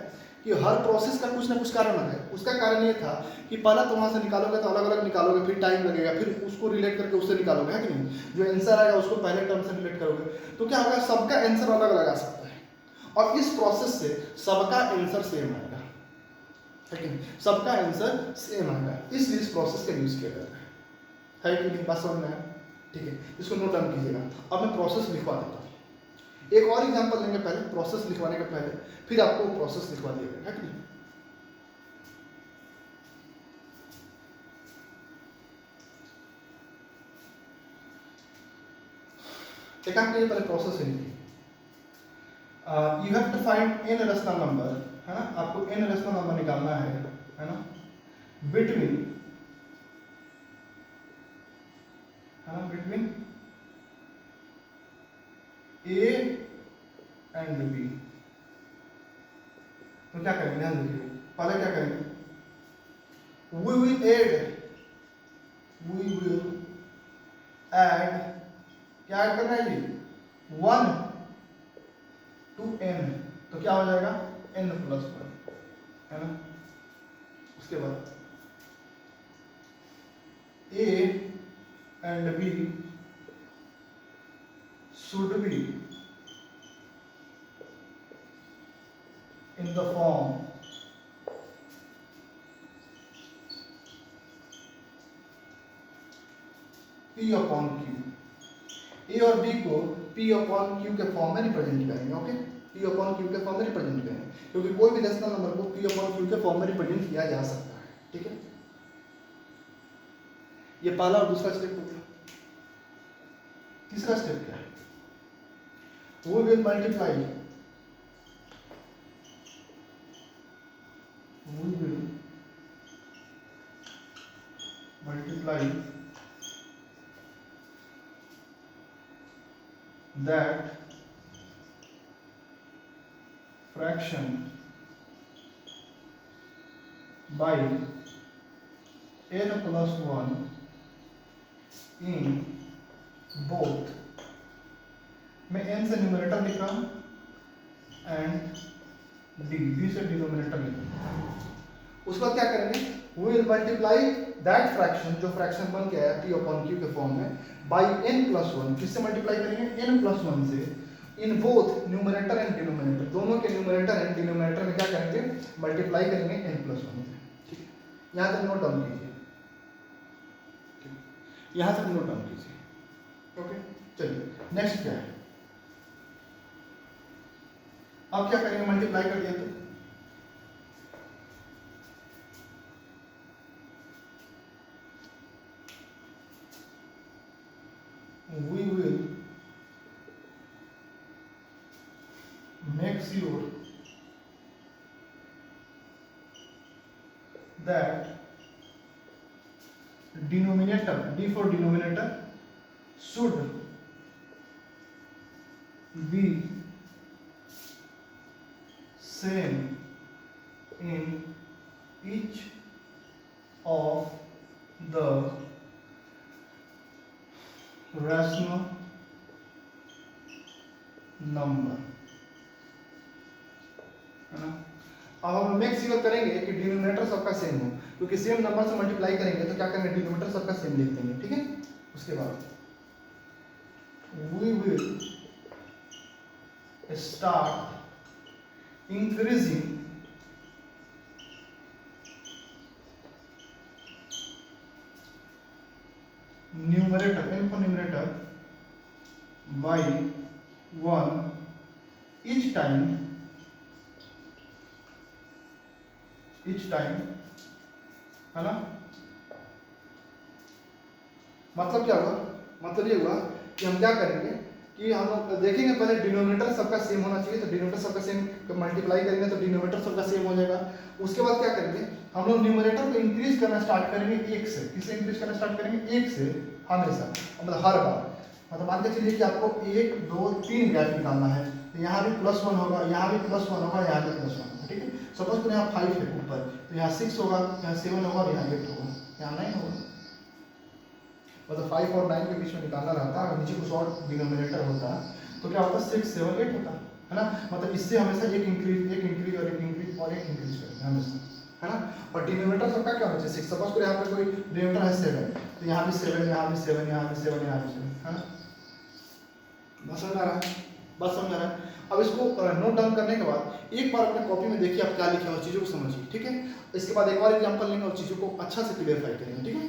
कि हर प्रोसेस का कुछ ना कुछ कारण है। उसका कारण ये था कि पहला तो वहां से निकालोगे तो अलग अलग निकालोगे, फिर टाइम लगेगा, फिर उसको रिलेट करके उससे निकालोगे, है कि नहीं। जो आंसर आएगा उसको पहले टर्म से रिलेट करोगे, तो क्या होगा, सबका आंसर अलग अलग आ सकता है, और इस प्रोसेस से सबका आंसर सेम आएगा, है कि नहीं, सबका आंसर सेम आएगा, इसलिए इस प्रोसेस का यूज किया जाता है कि नहीं। बात समझ में आया, ठीक है, इसको नोट डाउन कीजिएगा। अब मैं प्रोसेस लिखवा देता हूँ, एक और एग्जांपल लेंगे पहले, प्रोसेस लिखवाने के पहले, फिर आपको प्रोसेस लिखवा दिया गया, है कि नहीं। एक आप ये पहले प्रोसेस लिखिए, you have to find n rational number, है ना, आपको n रेशनल नंबर निकालना है ना, बिटवीन, है ना, बिटवीन a एंड b। तो क्या करेंगे, ध्यान देखिए, पहले क्या करेंगे, we will add, क्या ऐड करना है जी, 1 to n, तो क्या हो जाएगा n + 1, है ना। उसके बाद a and b should be in the form P/Q। ए और बी को P/Q के फॉर्म में रिप्रेजेंट करेंगे, ओके, P/Q के फॉर्म में रिप्रेजेंट करेंगे, क्योंकि कोई भी रेशनल नंबर को P/Q के फॉर्म में रिप्रेजेंट किया जा सकता है, ठीक है। ये पहला और दूसरा स्टेप हो गया। तीसरा स्टेप क्या है, we will multiply that fraction by n + 1 in both मैं n से न्यूमरेटर लिख रहा हूँ एंड d से डिनोमिनेटर लिख रहा हूँ। उसके बाद क्या करेंगे, we will multiply that fraction, जो फ्रैक्शन बन के आया p अपॉन q के फॉर्म में, बाई n प्लस वन। किससे मल्टीप्लाई करेंगे, n प्लस वन से, in both numerator and denominator, दोनों के न्यूमरेटर एंड डिनोमिनेटर में क्या करेंगे, मल्टीप्लाई करेंगे n प्लस वन से। ठीक है, यहाँ तक नोट डाउन कीजिए, यहाँ तक नोट डाउन कीजिए। ओके, चलिए नेक्स्ट क्या है, अब क्या करेंगे, मल्टीप्लाई कर दिया तो we will make sure that denominator, d for denominator, should be same in each of the rational number, है ना। अब हम मेक श्योर करेंगे कि डिनोमिनेटर सबका सेम हो, क्योंकि सेम नंबर से मल्टीप्लाई करेंगे तो क्या करेंगे, डिनोमिनेटर सबका सेम लिख देंगे। ठीक है, उसके बाद we will start increasing numerator, n for numerator, by 1 each time, है ना। मतलब क्या हुआ, मतलब ये हुआ कि हम क्या करेंगे कि हम लोग देखेंगे पहले डिनोमिनेटर सबका सेम होना चाहिए, तो डिनोमिनेटर सबका सेम मल्टीप्लाई करेंगे तो डिनोमिनेटर सबका सेम हो जाएगा। उसके बाद क्या करेंगे, हम लोग न्यूमरेटर को इंक्रीज करना स्टार्ट करेंगे 1 से। किससे इंक्रीज करना स्टार्ट करेंगे, 1 से, हमेशा, मतलब हर बार। मतलब मान के चलिए कि आपको 1 2 3 गैप निकालना है, तो यहाँ भी +1 होगा, यहाँ भी +1 होगा, यहाँ भी +1 होगा। ठीक है, सपोज करें यहाँ 5 है ऊपर, तो यहाँ 6 होगा, यहाँ 7 होगा, यहाँ 8 होगा, यहाँ 9 होगा। मतलब 5 और 9 के बीच में निकालना रहता है, नीचे कुछ और डिनोमिनेटर होता है तो क्या होता है, 6 7 8 होता है ना। मतलब इससे हमेशा एक इंक्रीज और एक इंक्रीज करेंगे हमेशा, है ना। और डिनोमिनेटर सबका क्या होना चाहिए, 6। सपोज करें यहाँ पे कोई डिनोमिनेटर है 7, तो यहाँ भी 7, यहाँ भी 7, यहाँ भी 7, यहाँ भी 7, है ना। बात समझ आ रहा है, बात समझ आ रहा है। अब इसको नोट डाउन करने के बाद एक बार अपने कॉपी में देखिए आप क्या लिखे और चीज़ों को समझिए। ठीक है, इसके बाद एक और एग्जाम्पल लेंगे और चीज़ों को अच्छा से क्लियरफाई करेंगे। ठीक है,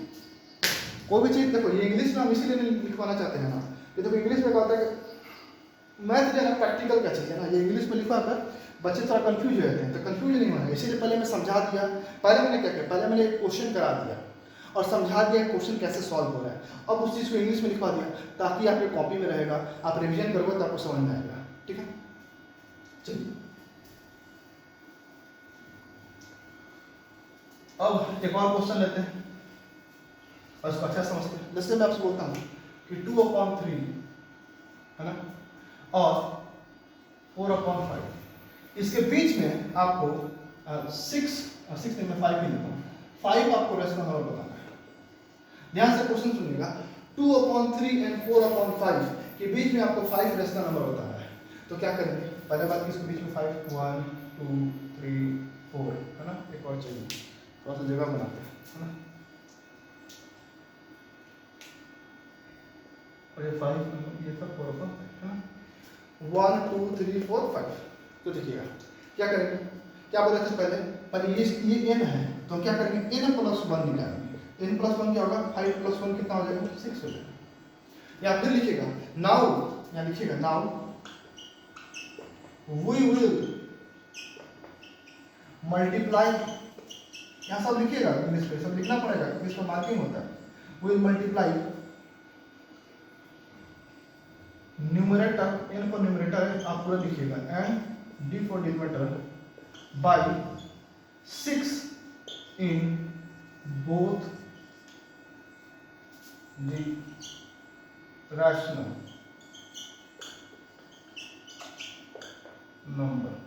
कोई भी चीज़ देखो, ये इंग्लिश में हम इसीलिए नहीं लिखवाना चाहते हैं ना, ये देखो इंग्लिश में क्या होता है कि मैथ जो है ना प्रैक्टिकल का चीज़ है ना, ये इंग्लिश में लिखवा कर बच्चे थोड़ा कंफ्यूज हो जाते हैं, तो कंफ्यूज नहीं होना है, इसीलिए पहले मैं समझा दिया। पहले मैंने क्या किया, पहले मैंने एक क्वेश्चन करा दिया और समझा दिया क्वेश्चन कैसे सॉल्व हो रहा है। अब उस चीज़ को इंग्लिश में लिखवा दिया ताकि आपके कॉपी में रहेगा, आप रिविजन करोगे तो आपको समझ में आएगा। ठीक है, चलिए अब एक और क्वेश्चन लेते हैं और इसको अच्छा समझते हैं। जैसे मैं आपसे बोलता हूँ कि 2/3 है ना और 4/5, इसके बीच में आपको 6 नहीं, मैं 5 ही लेता हूँ, 5 आपको रेशनल नंबर बताना है। ध्यान से क्वेश्चन सुनिएगा, 2/3 एंड 4/5 के बीच में आपको 5 रेशनल नंबर बताना है। तो क्या करेंगे, पहले बात इसके बीच में 5 1 2 3 4 है ना। एक और चाहिए, थोड़ा सा जगह बनाते हैं, है ना। और ये 5 ये सब 4 है ना, 1 2 3 4 5। तो देखिएगा क्या करेंगे, क्या बोले थे पहले, पर ये n है तो क्या करेंगे, n + 1 निकालेंगे। n + 1 क्या होगा, 5 + 1 कितना हो जाएगा, 6 हो जाएगा। या फिर लिखिएगा नाउ, या लिखिएगा नाउ वी विल मल्टीप्लाई, यहाँ सब लिखिएगा, इंग्लिश पे सब लिखना पड़ेगा क्योंकि इसका मार्किंग होता है। We will multiply numerator, n for numerator है आप पूरा लिखिएगा, and d for denominator by 6 in both the rational number.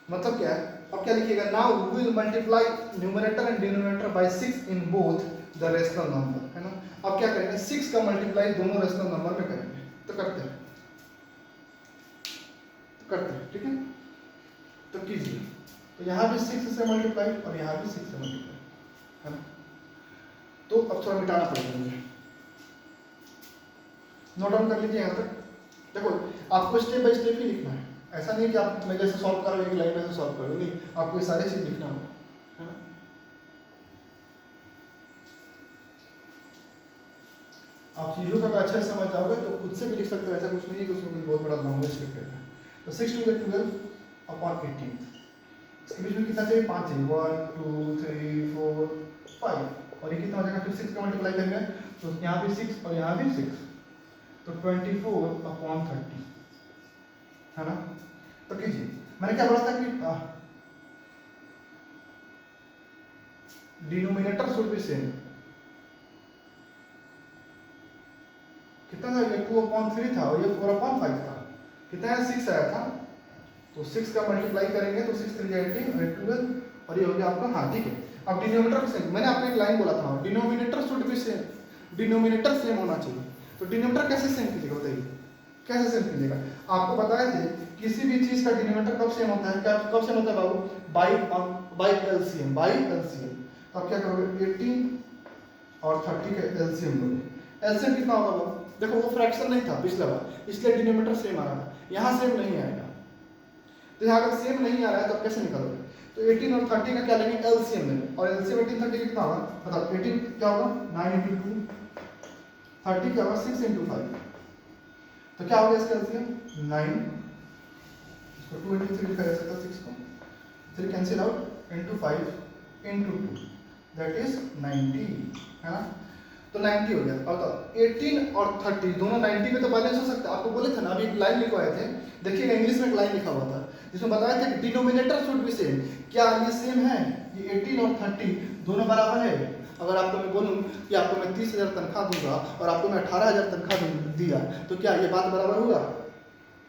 मतलब क्या है, अब क्या लिखिएगा, now we will multiply numerator and denominator by 6 in both the rational number, है ना। अब क्या करेंगे, 6 का मल्टीप्लाई दोनों रेशनल नंबर में करेंगे, तो करते हैं ठीक है। तो कीजिए, तो यहाँ भी 6 से मल्टीप्लाई और यहाँ भी 6 से मल्टीप्लाई, है ना। तो अब थोड़ा मिटाना पड़ेगा मुझे, नोट डाउन कर लीजिए यहाँ तक। देखो आपको स्टेप बाय स्टेप ही लिखना है, ऐसा नहीं कि आप मैं जैसे सॉल्व कर रहा हूँ एक लाइन में सॉल्व कर रहा, नहीं, आपको ये सारे चीज लिखना होगा, है ना। आप चीजों का अच्छे से समझ जाओगे तो खुद से भी लिख सकते हो, ऐसा कुछ नहीं है कि उसमें कोई बहुत बड़ा लॉन्ग स्क्रिप्ट है। तो 6 टू 12 अपॉन 18, इसके बीच में कितना चाहिए, 5 चाहिए, 1 2 3 4 5, और ये कितना हो जाएगा, फिर 6 का मल्टीप्लाई करेंगे तो यहाँ भी 6 और यहाँ भी 6, तो 24 अपॉन 30, है ना। तो कीजिए, मैंने क्या बोला था कि डिनोमिनेटर शुड बी सेम, कितना था, ये 2/3 था और ये 4/5 था, कितना है, 6 आया था। तो 6 का मल्टीप्लाई करेंगे तो 6 3 18 और 12 और ये हो गया आपका, हाँ ठीक है। अब डिनोमिनेटर सेम, मैंने आपको एक लाइन बोला था, denominator should be same, denominator same होना चाहिए। तो डिनोमिनेटर कैसे सेम कीजिएगा, बताइए कैसे सेम कीजिएगा। आपको बताए थे किसी भी चीज का डिनोमिनेटर कब सेम होता है, क्या कब सेम होता है बाबू, बाई एलसीएम, बाई एलसीएम। तो आप क्या करोगे, 18 और 30 का एलसीएम लोगे। एलसीएम कितना होगा बाबू, देखो वो फ्रैक्शन नहीं था पिछला बार, इसलिए डिनोमिनेटर सेम आ रहा था, यहाँ सेम नहीं आएगा। तो यहाँ अगर सेम नहीं आ रहा है तो आप कैसे निकालोगे, तो 18 और 30 का क्या लेंगे, एलसीएम लेंगे, और एलसीएम 18 30 कितना होगा, बताओ। 18 क्या होगा, 9 × 2, 30 क्या होगा, 6 × 5, तो क्या हो गया इसका एलसीएम 9, इसको 2 × 3 लिखा जा सकता है, 6 को 3 कैंसिल आउट, × 5 × 2, दैट इज 90, है ना। तो 90 हो गया। और तो 18 और 30 दोनों 90 में तो बैलेंस हो सकता है, आपको बोले थे ना, अभी एक लाइन लिखवाए थे, देखिएगा इंग्लिश में एक लाइन लिखा हुआ था जिसमें बताया था कि डिनोमिनेटर शुड बी सेम, क्या ये सेम है, ये 18 और 30 दोनों बराबर है। अगर आपको मैं बोलूं कि आपको मैं 30,000 तनख्वाह दूंगा और आपको मैं 18,000 तनख्वाह दिया, तो क्या ये बात बराबर होगा,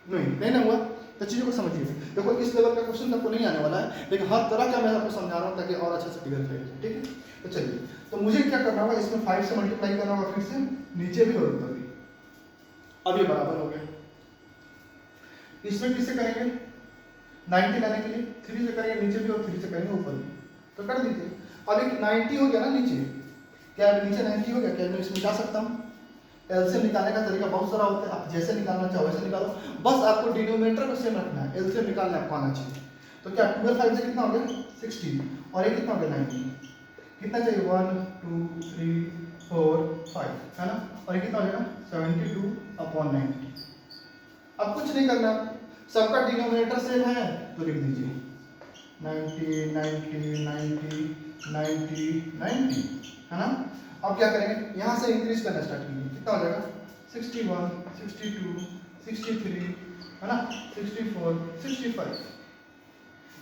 नहीं ना हुआ। तो चीज़ों को समझिए, देखो इस लेवल का क्वेश्चन आपको नहीं आने वाला है, लेकिन हर तरह का मैं आपको समझा रहा हूँ ताकि और अच्छे से क्लियर करें, ठीक है। तो चलिए, तो मुझे क्या करना होगा, इसमें 5 से मल्टीप्लाई करना होगा, फिर से नीचे भी और ऊपर भी। अब ये बराबर हो गया, इसमें किससे करेंगे, 90 लाने के लिए 3 से करेंगे नीचे भी और 3 से करेंगे ऊपर भी, तो कर दीजिए। अब एक 90 हो गया ना नीचे, क्या नीचे 90 हो गया, क्या मैं इसमें निकाल सकता हूँ। एलसीएम निकालने का तरीका बहुत सारा होता है, आप जैसे निकालना चाहो वैसे निकालो, बस आपको डिनोमिनेटर को सेम रखना है, एलसीएम निकालने आपको आना चाहिए। तो क्या 12 5 से कितना हो गया, 60, और ये कितना हो गया, 90, कितना चाहिए, 1 2 3 4 5, है ना। और ये कितना हो जाएगा, 72/90। अब कुछ नहीं करना, सबका डिनोमिनेटर सेम है तो लिख दीजिए 90 90 90 90 90, है ना। अब क्या करेंगे, यहाँ से इंक्रीज करना स्टार्ट कीजिए, कितना हो जाएगा, 61 62 63, है ना, 64 65।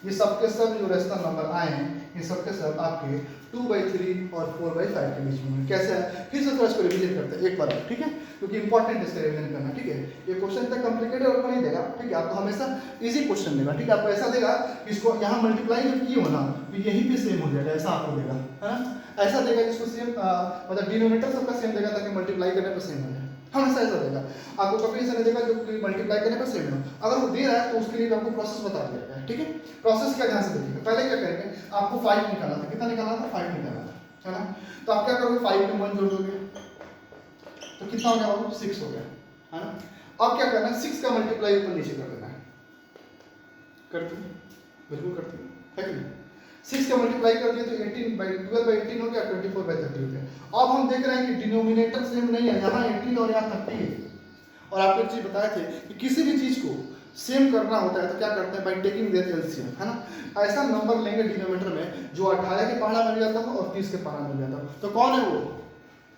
ये सबके सब जो रेशनल नंबर आए हैं, ये सबके सब आपके 2/3 और 4/5 के बीच में। कैसे है, फिर से थोड़ा इसको रिविजन करते हैं एक बार, ठीक है, क्योंकि इंपॉर्टेंट इसका रिविजन करना, ठीक है। ये क्वेश्चन इतना कॉम्प्लिकेटेड आपको नहीं देगा, ठीक है, आपको हमेशा इजी क्वेश्चन देगा, ठीक है। आपको ऐसा देगा कि इसको यहाँ मल्टीप्लाई जब किए हो ना तो यहीं पे सेम हो जाएगा, ऐसा आपको देगा, है ना। ऐसा देगा जिसको सेम मतलब डिनोमिनेटर सबका सेम देगा ताकि मल्टीप्लाई करने पर सेम हो जाए, हमेशा ऐसा देगा। आपको कभी ऐसा नहीं देगा जो मल्टीप्लाई करने पर सेम हो। अगर वो दे रहा है तो उसके लिए आपको प्रोसेस बता दिया गया है, ठीक है। प्रोसेस क्या ध्यान से देखिएगा, पहले क्या करेंगे, आपको 5 निकालना था, कितना निकालना था, 5 निकालना था, है ना। तो आप क्या करोगे, 5 में 1 जोड़ दोगे तो कितना हो गया, 6 हो गया, है ना। अब क्या करना है, 6 का मल्टीप्लाई ऊपर नीचे कर देना है, करते हैं, बिल्कुल करते हैं, है कि नहीं। 6 का मल्टीप्लाई कर दिया तो 12/18 हो गया, 24/30 हो गया। अब हम देख रहे हैं कि डिनोमिनेटर सेम नहीं है, यहाँ 18 और यहाँ 30 है। और आपको एक चीज बताए थे कि किसी भी चीज को सेम करना होता है तो क्या करते हैं, बाई टेकिंग देयर एलसीएम, है ना। ऐसा नंबर लेंगे डिनोमिनेटर में जो 18 के पहाड़ा मिल जाता था और 30 के पहाड़ा मिल जाता था, तो कौन है वो,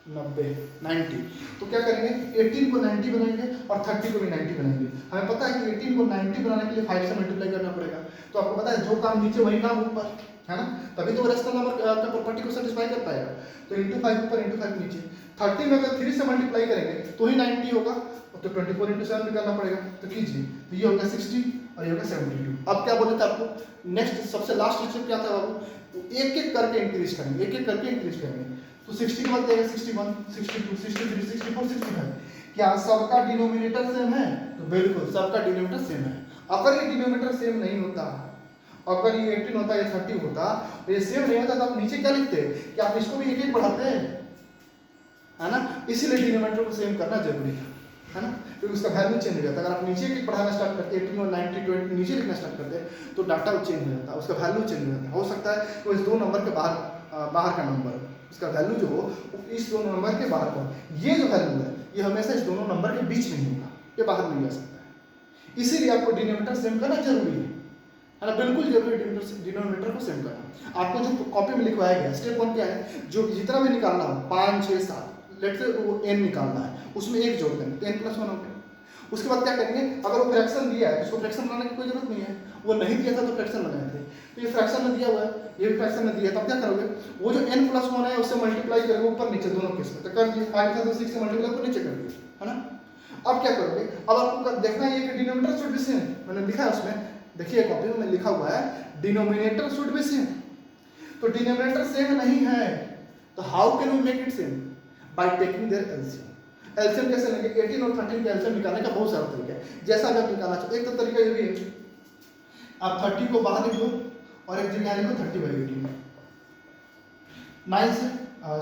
90 तो क्या करेंगे, 18 को 90 बनाएंगे और 30 को भी 90 बनाएंगे। हमें पता है कि 18 को 90 बनाने के लिए 5 से मल्टीप्लाई करना पड़ेगा, तो आपको पता है जो काम नीचे वही काम ऊपर, है ना, तभी तो रेशनल नंबर का प्रॉपर्टी को सेटिस्फाई कर पाएगा। तो × 5 ऊपर × 5 नीचे, 30 में अगर 3 से मल्टीप्लाई करेंगे तो ही 90 होगा, तो 24 × 7 निकालना पड़ेगा। तो कीजिए, तो ये हो गया 60 और ये होगा 72। अब क्या बोले थे आपको, नेक्स्ट सबसे लास्ट स्टेप क्या था बाबू, तो एक एक करके इंक्रीज करेंगे, एक एक करके इंक्रीज करेंगे। तो 60 के बाद देगा 61, 62, 63, 64, 65। क्या सबका डिनोमिनेटर सेम है? तो बिल्कुल सबका डिनोमिनेटर सेम है। अगर ये डिनोमिनेटर सेम नहीं होता, अगर ये 18 होता या 30 होता, तो ये सेम नहीं होता तो आप नीचे क्या लिखते कि आप इसको भी एक एक बढ़ाते हैं, है ना। इसीलिए डिनोमिनेटर को सेम करना जरूरी है ना, क्योंकि उसका वैल्यू चेंज हो जाता है। अगर आप नीचे एक बढ़ाना स्टार्ट करते 18 और 90 20 नीचे लिखना स्टार्ट करते तो डाटा चेंज हो जाता है, उसका वैल्यू चेंज हो जाता है। हो सकता है वो इस 2 नंबर के बाहर का नंबर, उसका वैल्यू जो हो इस 2 नंबर के बाहर का, ये जो वैल्यू है ये हमेशा इस दोनों नंबर के बीच में ही होगा, ये बाहर नहीं जा सकता है। इसीलिए आपको डिनोमिनेटर सेम करना जरूरी है ना, बिल्कुल जरूरी है डिनोमिनेटर को सेम करना। आपको जो कॉपी में लिखवाया गया स्टेप 1 क्या है, जो जितना भी निकालना हो 5 6 7 लेट से वो n निकालना है, उसमें एक जोड़ देंगे तो n + 1 हो गया। उसके बाद क्या करेंगे, अगर वो फ्रैक्शन दिया है उसको फ्रैक्शन बनाने की कोई जरूरत नहीं है, वो नहीं दिया था तो फ्रैक्शन बनाए थे, तो ये फ्रैक्शन में दिया हुआ है, ये भी फ्रैक्शन में दिया है, तब क्या करोगे, वो जो n + 1 है उससे मल्टीप्लाई करोगे ऊपर नीचे दोनों केस में, तो कर दिए 5 था तो 6 से मल्टीप्लाई ऊपर नीचे कर दिए, है ना। अब क्या करोगे, अब आपको देखना है कि डिनोमिनेटर शुड बी सेम, मैंने लिखा है उसमें, देखिए कॉपी में लिखा हुआ है डिनोमिनेटर शुड बी सेम। तो डिनोमिनेटर सेम नहीं है तो how can we make it same, by taking their LCM. LCM कैसे लेंगे, 18 और 13 के एलसीएम निकालने का बहुत सारा तरीका है, जैसा भी आप निकालना चाहो। एक तो तरीका ये भी है, आप 30 को बाहर लिखो और एक जगह लिखो 30/18। 9 से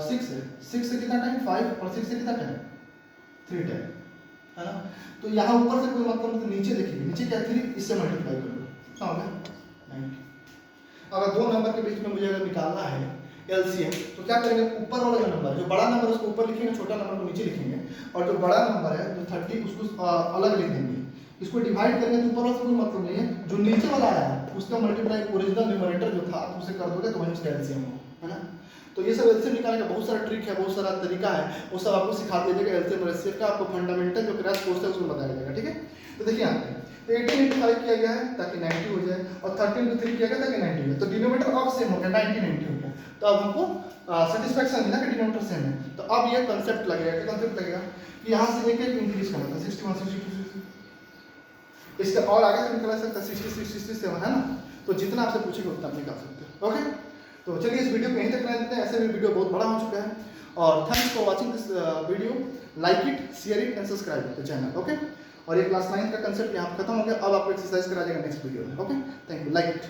6 है, 6 से कितना टाइम 5 और 6 से कितना टाइम 3 टाइम, है ना। तो यहाँ ऊपर से कोई मतलब तो नीचे देखिए, नीचे क्या 3 इससे मल्टीप्लाई कर लो, कितना हो गया 90। अगर 2 नंबर के बीच में मुझे अगर निकालना है एलसीएम तो क्या करेंगे, ऊपर वाला जो नंबर, जो बड़ा नंबर उसको ऊपर लिखेंगे, छोटा नंबर को नीचे लिखेंगे, और जो बड़ा नंबर है जो 30 उसको अलग लिख देंगे। इसको डिवाइड करेंगे तो ऊपर वाला से कोई मतलब नहीं है, जो नीचे वाला आया उसका मल्टीप्लाई ओरिजिनल न्यूमरेटर जो था तो उसे कर दोगे तो वही उसका एलसीएम हो, है ना। तो ये सब एलसीएम निकालने का बहुत सारा ट्रिक है, बहुत सारा तरीका है, वो सब आपको सिखा दिया जाएगा एलसीएम और एचसीएफ का, आपको फंडामेंटल जो क्रैश कोर्स है उसमें बताया जाएगा, ठीक है। तो देखिए यहाँ पे 18 × 5 किया गया है ताकि 90 हो जाए, और 13 × 3 किया गया ताकि 90 हो जाए, तो डिनोमिनेटर अब सेम हो गया 90 90 हो गया। तो अब हमको सेटिस्फैक्शन मिला कि डिनोमिनेटर सेम है। तो अब ये कंसेप्ट लगेगा, क्या कंसेप्ट लगेगा कि यहाँ से एक एक इंक्रीज करना था 61 62 63, इसके और आगे से निकल सकता है 66 67, है ना। तो जितना आपसे पूछेगा उतना आप निकाल सकते हो, ओके। तो चलिए इस वीडियो को यहीं तक रहने देते हैं, ऐसे भी वीडियो बहुत बड़ा हो चुका है। और thanks for watching this video, like it, share it and subscribe the channel, okay. और ये क्लास 9 का कंसेप्ट यहाँ खत्म हो गया, अब आपको एक्सरसाइज करा जाएगा नेक्स्ट वीडियो में, okay. Thank you, like it.